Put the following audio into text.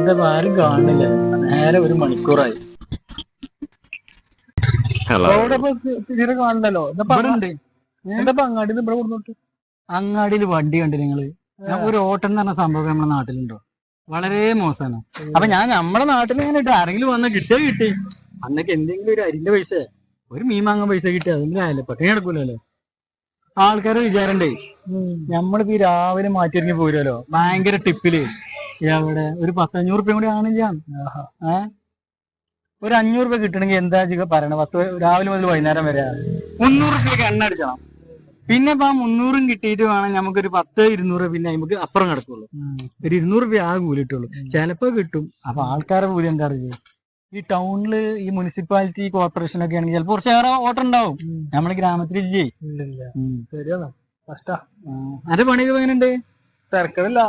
എന്താ ആരും കാണുന്നില്ല. നേരെ 1 മണിക്കൂറായി. തീരെ കാണില്ലല്ലോ. എന്താ അങ്ങാടി ഇവിടെ കൊടുത്തോട്ട് അങ്ങാടിയിൽ വണ്ടി കണ്ടു നിങ്ങള്? ഒരു ഓട്ടം എന്ന് പറഞ്ഞ സംഭവം നമ്മുടെ നാട്ടിലുണ്ടോ? വളരെ മോശമാണ്. അപ്പൊ ഞാൻ നമ്മുടെ നാട്ടിൽ ഇങ്ങനെ ഇട്ട് ആരെങ്കിലും വന്ന് കിട്ടി അന്നൊക്കെ എന്തെങ്കിലും ഒരു അരിന്റെ പൈസ, ഒരു മീൻ വാങ്ങാൻ പൈസ കിട്ടി, അതെങ്കിലും ആയാലും പട്ടിണി കിടക്കൂലല്ലോ. ആൾക്കാരെ വിചാരണ്ടേ നമ്മളിപ്പോ ഈ രാവിലെ മാറ്റിയൊരുങ്ങി പോരുമല്ലോ ഭയങ്കര ടിപ്പില്. അവിടെ ഒരു 10-500 റുപ്യ കൂടി ആണെങ്കിൽ ഒരു 500 റുപ്യ കിട്ടണമെങ്കിൽ എന്താ പറയണ, രാവിലെ മുതൽ വൈകുന്നേരം വരെ 300 റുപ്യൊക്കെ എണ്ണ അടിച്ചണം. പിന്നെ ഇപ്പൊ ആ 300 കിട്ടിയിട്ട് വേണം നമുക്കൊരു 10-200 പിന്നെ നമുക്ക് അപ്പുറം കിടക്കുള്ളൂ. ഒരു 200 റുപ്യ ആ കൂലി കിട്ടുള്ളൂ. ചിലപ്പോ കിട്ടും. അപ്പൊ ആൾക്കാരെ കൂലി എന്താ അറിയോ? ഈ ടൗണില് ഈ മുനിസിപ്പാലിറ്റി കോർപ്പറേഷൻ ഒക്കെ ആണെങ്കിൽ ചിലപ്പോ കുറച്ചേറെ ഓട്ടം ഉണ്ടാവും. നമ്മള് ഗ്രാമത്തിലില്ലേ. ശരിയാണ്. കഷ്ടാ. അതിന്റെ പണിയൊക്കെ എങ്ങനെയുണ്ട്? തിരക്കടില്ല.